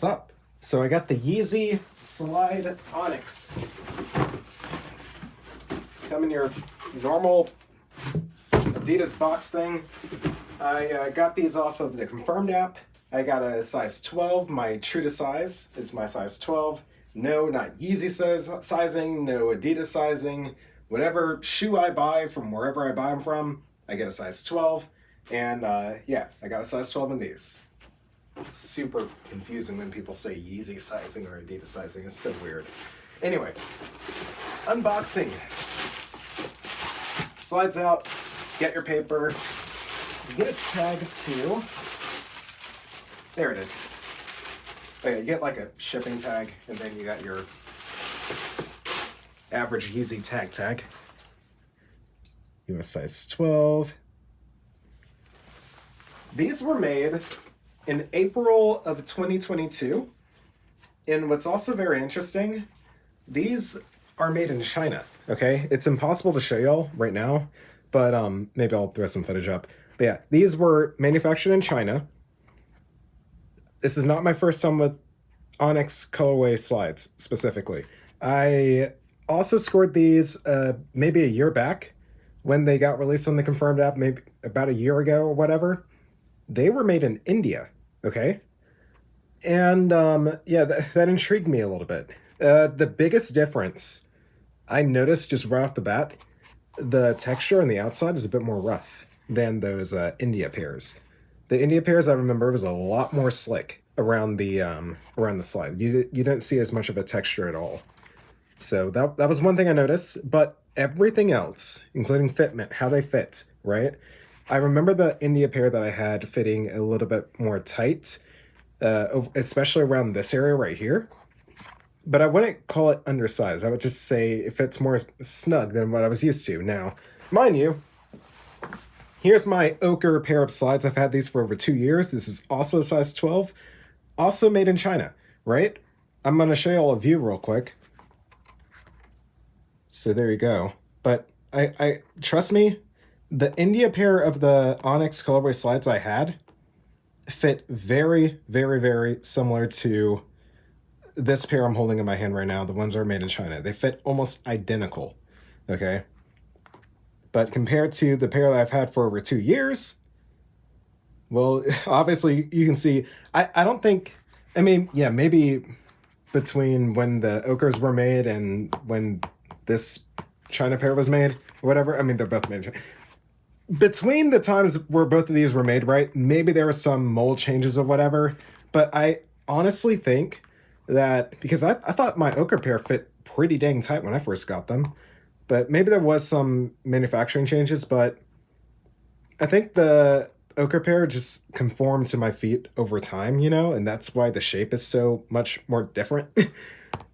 what's up? So I got the Yeezy Slide Onyx. Come in your normal Adidas box thing. I got these off of the Confirmed app. I got a size 12. My true to size is my size 12. No, not Yeezy sizing, no Adidas sizing. Whatever shoe I buy from wherever I buy them from, I get a size 12. And yeah, I got a size 12 in these. Super confusing when people say Yeezy sizing or Adidas sizing. It's so weird. Anyway, unboxing. Slides out, get your paper. You get a tag too. There it is. Oh yeah, you get like a shipping tag, and then you got your average Yeezy tag. US size 12. These were made in April of 2022. And what's also very interesting, these are made in China, okay? It's impossible to show y'all right now, but maybe I'll throw some footage up. But yeah, these were manufactured in China. This is not my first time with Onyx colorway slides, specifically. I also scored these maybe a year back when they got released on the Confirmed app, maybe about a year ago or whatever. They were made in India, okay? And yeah, that intrigued me a little bit. The biggest difference I noticed just right off the bat, the texture on the outside is a bit more rough than those India pairs. The India pairs, I remember, was a lot more slick around the slide. You don't see as much of a texture at all. So that was one thing I noticed, but everything else, including fitment, how they fit, right? I remember the India pair that I had fitting a little bit more tight, especially around this area right here. But I wouldn't call it undersized. I would just say it fits more snug than what I was used to. Now, mind you, here's my Ochre pair of slides. I've had these for over 2 years. This is also a size 12, also made in China, right? I'm going to show you all a view real quick. So there you go. But I trust me, the India pair of the Onyx colorway slides I had fit very, very, very similar to this pair I'm holding in my hand right now. The ones that are made in China. They fit almost identical, okay? But compared to the pair that I've had for over 2 years, well, obviously you can see, I don't think, I mean, yeah, maybe between when the Ochres were made and when this China pair was made, or whatever, I mean, they're both made in China. Between the times where both of these were made, right, maybe there were some mold changes or whatever, but I honestly think that, because I thought my Ochre pair fit pretty dang tight when I first got them, but maybe there was some manufacturing changes, but I think the Ochre pair just conformed to my feet over time, you know, and that's why the shape is so much more different.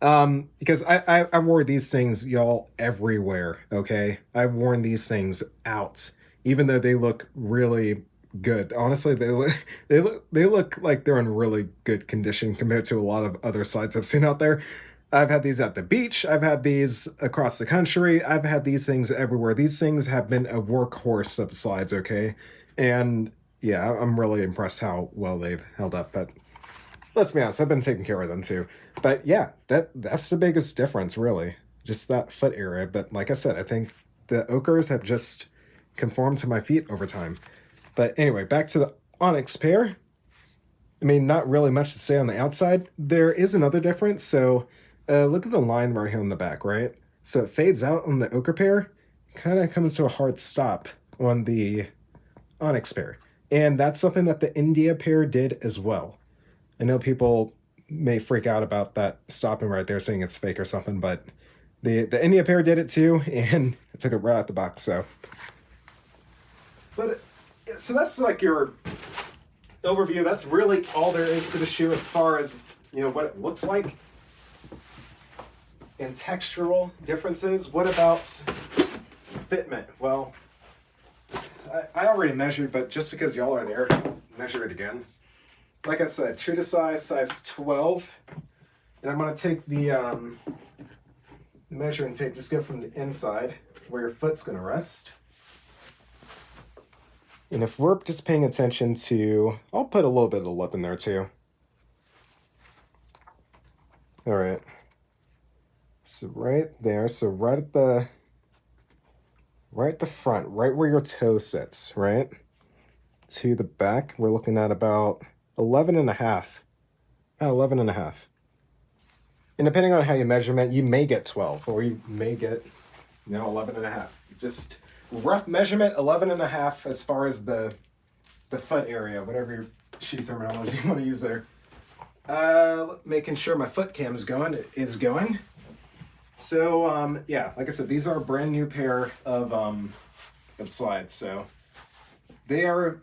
Because I wore these things, y'all, everywhere, okay? I've worn these things out, even though they look really good. Honestly, they look like they're in really good condition compared to a lot of other slides I've seen out there. I've had these at the beach. I've had these across the country. I've had these things everywhere. These things have been a workhorse of slides, okay? And yeah, I'm really impressed how well they've held up. But let's be honest, I've been taking care of them too. But yeah, that's the biggest difference, really. Just that foot area. But like I said, I think the Ochres have just conformed to my feet over time. But anyway, back to the Onyx pair. I mean, not really much to say on the outside. There is another difference. So look at the line right here on the back, right? So it fades out on the Ochre pair, kind of comes to a hard stop on the Onyx pair. And that's something that the India pair did as well. I know people may freak out about that stopping right there, saying it's fake or something, but the India pair did it too, and I took it right out the box, so. But, so that's like your overview. That's really all there is to the shoe as far as, you know, what it looks like and textural differences. What about fitment? Well, I already measured, but just because y'all are there, measure it again. Like I said, true to size 12. And I'm going to take the measuring tape, just go from the inside where your foot's going to rest. And if we're just paying attention to, I'll put a little bit of lip in there too. All right. So right there, so right at the front, right where your toe sits, right? To the back, we're looking at about 11 and a half. About 11 and a half. And depending on how you measurement, you may get 12 or you may get, 11 and a half. Just rough measurement, 11 and a half as far as the foot area, whatever your shoe terminology you want to use there. Making sure my foot cam is going. So, yeah, like I said, these are a brand new pair of slides. So they are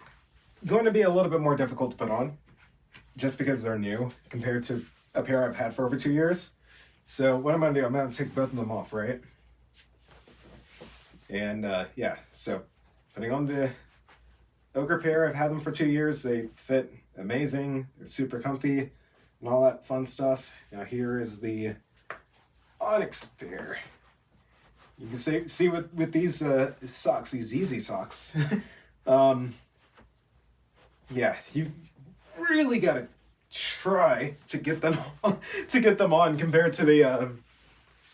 going to be a little bit more difficult to put on just because they're new compared to a pair I've had for over 2 years. So what I'm going to do, I'm going to take both of them off, right? And yeah, so putting on the Ochre pair, I've had them for 2 years. They fit amazing. They're super comfy and all that fun stuff. Now here is the Onyx pair. You can see with these socks, these Yeezy socks. Yeah, you really gotta try to get them on compared to the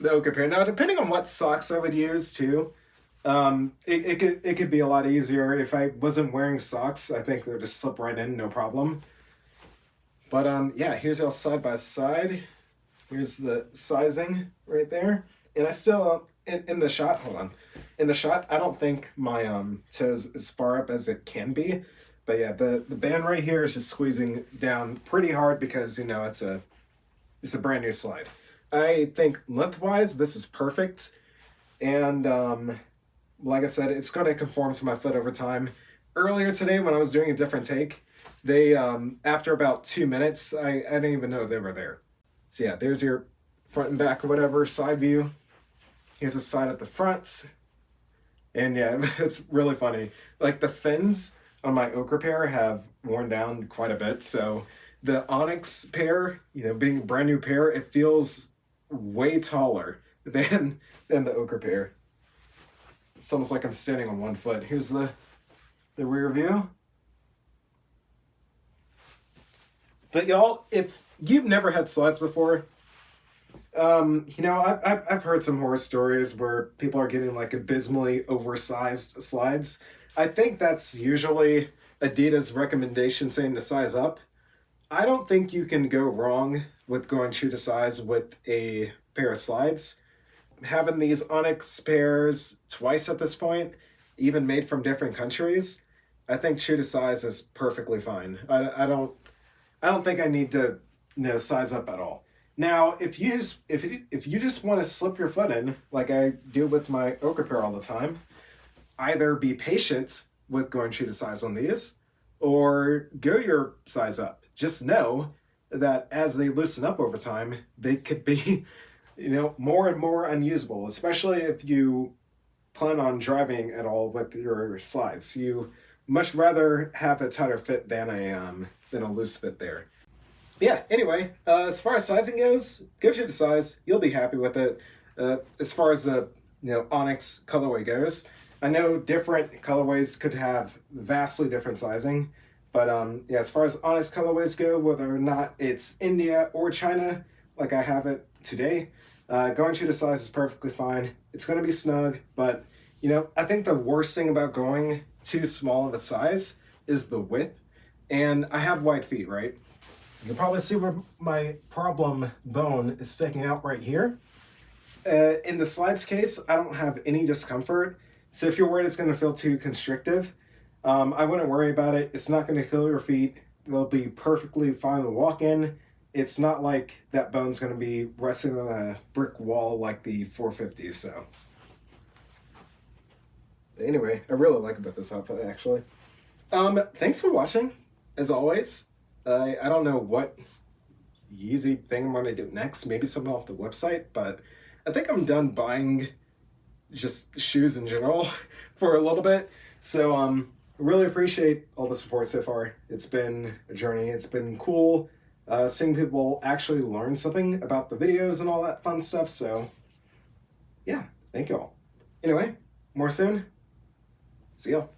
Ochre pair. Now, depending on what socks I would use too, it could be a lot easier if I wasn't wearing socks. I think they would just slip right in, no problem. But yeah, here's all side by side. Here's the sizing right there, and I still in the shot. Hold on, in the shot, I don't think my toes as far up as it can be. But yeah, the band right here is just squeezing down pretty hard because it's a brand new slide. I think lengthwise this is perfect, and like I said, it's going to conform to my foot over time. Earlier today when I was doing a different take, they after about 2 minutes, I didn't even know they were there. So yeah, there's your front and back or whatever side view. Here's the side at the front, and yeah, it's really funny. Like the fins on my Ochre pair have worn down quite a bit. So the Onyx pair, being a brand new pair, it feels way taller than the Ochre pair. It's almost like I'm standing on one foot. Here's the rear view. But y'all, if you've never had slides before, I've heard some horror stories where people are getting like abysmally oversized slides. I think that's usually Adidas' recommendation saying to size up. I don't think you can go wrong with going true to size with a pair of slides. Having these Onyx pairs twice at this point, even made from different countries, I think true to size is perfectly fine. I don't think I need to size up at all. Now, if you just want to slip your foot in like I do with my Ochre pair all the time, either be patient with going true to size on these or go your size up. Just know that as they loosen up over time, they could be, more and more unusable, especially if you plan on driving at all with your slides. You much rather have a tighter fit than a loose fit there. Yeah, anyway, as far as sizing goes, go true to size. You'll be happy with it. As far as the Onyx colorway goes, I know different colorways could have vastly different sizing, but yeah, as far as Onyx colorways go, whether or not it's India or China, like I have it today, going true to size is perfectly fine. It's going to be snug, but I think the worst thing about going too small of a size is the width, and I have wide feet, right? You can probably see where my problem bone is sticking out right here. In the slides case, I don't have any discomfort. So if you're worried it's going to feel too constrictive, I wouldn't worry about it. It's not going to kill your feet. They'll be perfectly fine to walk in. It's not like that bone's going to be resting on a brick wall like the 450. So anyway, I really like about this outfit actually. Thanks for watching, as always. I don't know what Yeezy thing I'm going to do next. Maybe something off the website, but I think I'm done buying just shoes in general for a little bit. So really appreciate all the support so far. It's been a journey. It's been cool seeing people actually learn something about the videos and all that fun stuff. So yeah, thank you all. Anyway, more soon. See y'all.